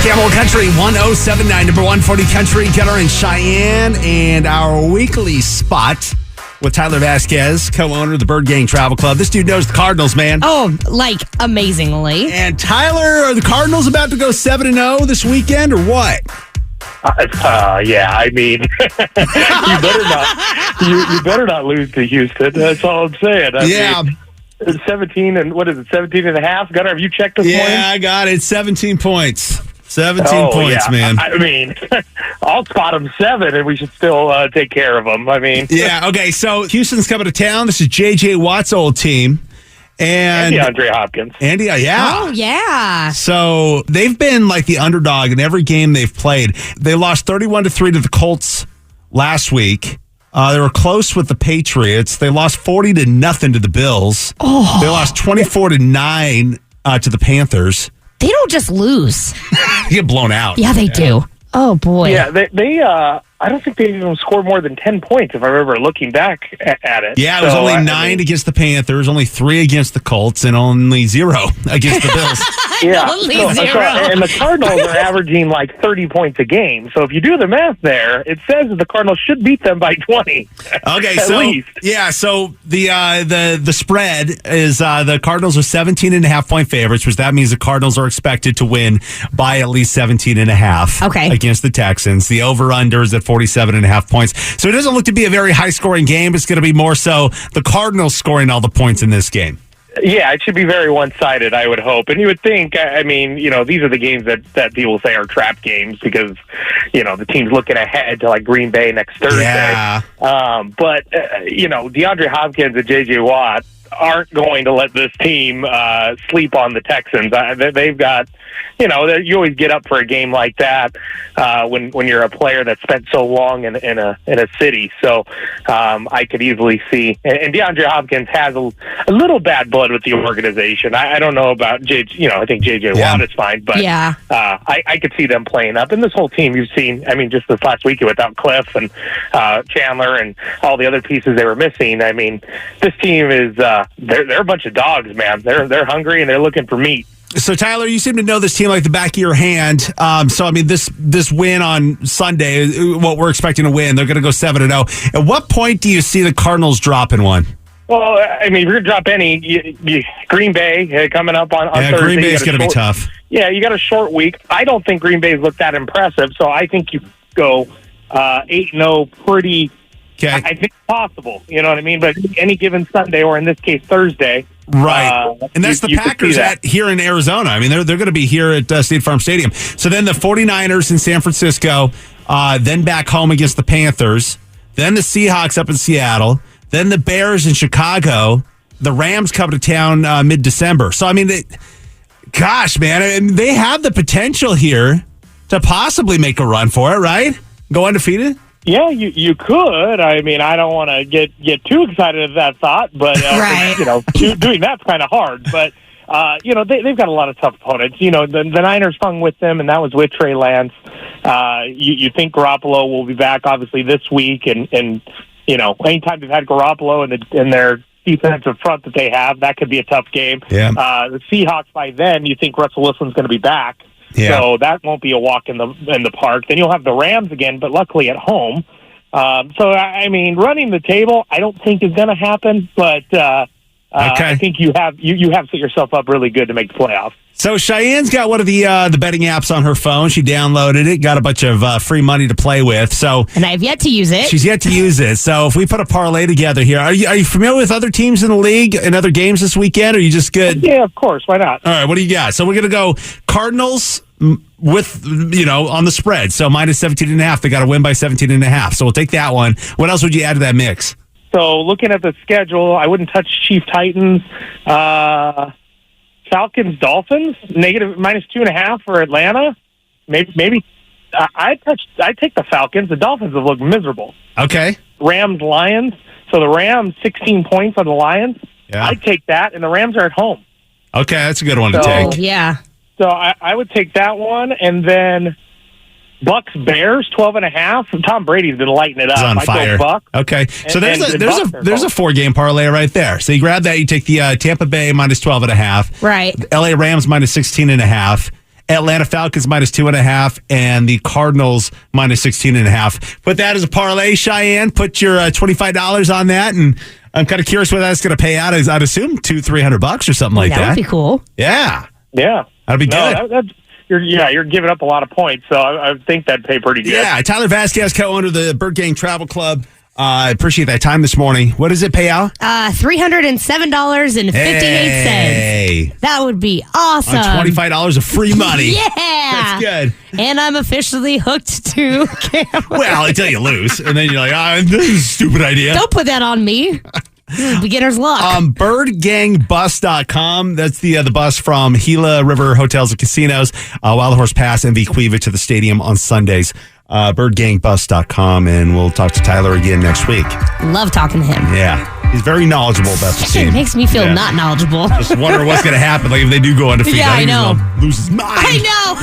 KMLE Country 1079, number 140 Country, Gunner and Cheyenne, and our weekly spot with Tyler Vasquez, co-owner of the Birdgang Travel Club. This dude knows the Cardinals, man. Oh, like amazingly. And Tyler, are the Cardinals about to go 7-0 this weekend or what? Yeah, I mean, you better not lose to Houston. That's all I'm saying. I mean, 17 and what is it, 17 and a half? Gunner, have you checked this morning? Yeah, I got it. 17 points. 17 points, man. I mean, I'll spot them 7, and we should still take care of them. I mean, yeah. Okay, so Houston's coming to town. This is J.J. Watt's old team. And DeAndre Hopkins. Yeah. Oh, yeah. So they've been like the underdog in every game they've played. They lost 31-3 to the Colts last week. They were close with the Patriots. They lost 40-0 to the Bills. Oh. They lost 24-9 to the Panthers. They don't just lose. They get blown out. Yeah, they do. Oh, boy. Yeah, they I don't think they even scored more than 10 points, if I remember looking back at it. Yeah, it was only 9 against the Panthers, only 3 against the Colts, and only 0 against the Bills. Yeah, only 0. And the Cardinals are averaging like 30 points a game. So if you do the math there, it says that the Cardinals should beat them by 20. Okay, at least. Yeah, so the spread is the Cardinals are 17.5-point favorites, which that means the Cardinals are expected to win by at least 17.5 against the Texans. The over-under is at 47.5 points. So it doesn't look to be a very high-scoring game. It's going to be more so the Cardinals scoring all the points in this game. Yeah, it should be very one-sided, I would hope. And you would think, I mean, you know, these are the games that people say are trap games because, you know, the team's looking ahead to, like, Green Bay next Thursday. Yeah. But, you know, DeAndre Hopkins and J.J. Watt aren't going to let this team sleep on the Texans. They've got, you know, you always get up for a game like that when you're a player that spent so long in a city. So I could easily see, and DeAndre Hopkins has a little bad blood with the organization. I don't know about I think J.J. Watt is fine, but I could see them playing up. And this whole team you've seen, I mean, just this last week without Cliff and Chandler and all the other pieces they were missing. I mean, this team is they're a bunch of dogs, man. They're hungry and they're looking for meat. So, Tyler, you seem to know this team like the back of your hand. So, I mean, this win on Sunday, what we're expecting to win, they're going to go 7-0. At what point do you see the Cardinals dropping one? Well, I mean, if you're going to drop any, Green Bay coming up on Thursday. Green Bay's going to be tough. Yeah, you got a short week. I don't think Green Bay's looked that impressive, so I think you go 8-0 pretty. Okay. I think it's possible, you know what I mean? But any given Sunday, or in this case, Thursday. Right. And that's the Packers here in Arizona. I mean, they're going to be here at State Farm Stadium. So then the 49ers in San Francisco, then back home against the Panthers, then the Seahawks up in Seattle, then the Bears in Chicago, the Rams come to town mid-December. So, I mean, gosh, man, they have the potential here to possibly make a run for it, right? Go undefeated? Yeah, you could. I mean, I don't want to get too excited at that thought, but right. You know, doing that's kind of hard. But you know, they've got a lot of tough opponents. You know, the Niners hung with them, and that was with Trey Lance. You think Garoppolo will be back, obviously, this week, and you know, anytime they've had Garoppolo in their defensive front that they have, that could be a tough game. Yeah. The Seahawks, by then, you think Russell Wilson's going to be back. Yeah. So that won't be a walk in the park. Then you'll have the Rams again, but luckily at home. So, I mean, running the table, I don't think is going to happen, but I think you have set yourself up really good to make the playoffs. So Cheyenne's got one of the betting apps on her phone. She downloaded it, got a bunch of free money to play with. So, and I've yet to use it. She's yet to use it. So if we put a parlay together here, are you familiar with other teams in the league and other games this weekend? Or are you just good? Yeah, of course. Why not? All right, what do you got? So we're going to go Cardinals with, on the spread. So minus 17.5. They got to win by 17.5. So we'll take that one. What else would you add to that mix? So looking at the schedule, I wouldn't touch Chief Titans. Falcons, Dolphins, minus 2.5 for Atlanta. Maybe I'd take the Falcons. The Dolphins have looked miserable. Okay. Rams, Lions. So the Rams, 16 points on the Lions. Yeah. I'd take that, and the Rams are at home. Okay, that's a good one to take. Yeah. So I would take that one, and then Bucks, Bears, 12.5. Tom Brady's been lighting it up. He's on fire. Okay, so there's a 4-game parlay right there. So you grab that, you take the Tampa Bay minus 12.5. Right. LA Rams minus 16.5. Atlanta Falcons minus 2.5, and the Cardinals minus 16.5. Put that as a parlay, Cheyenne. Put your $25 on that, and I'm kind of curious whether that's going to pay out. I'd assume $200-$300 or something like that. That would be cool. Yeah. Yeah. That'd be good. You're giving up a lot of points, so I think that'd pay pretty good. Yeah, Tyler Vasquez, co-owner of the Birdgang Travel Club. I appreciate that time this morning. What does it pay out? $307.58. Hey. That would be awesome. On $25 of free money. Yeah. That's good. And I'm officially hooked to KMLE. Well, until you lose. And then you're like, this is a stupid idea. Don't put that on me. Beginner's luck. Birdgangbus.com. That's the bus from Gila River Hotels and Casinos, Wild Horse Pass, and Vequeva to the stadium on Sundays. Birdgangbus.com, and we'll talk to Tyler again next week. Love talking to him. Yeah. He's very knowledgeable about the team. It makes me feel not knowledgeable. Just wonder what's going to happen. Like if they do go undefeated. Yeah, I know. He's going to lose his mind. I know.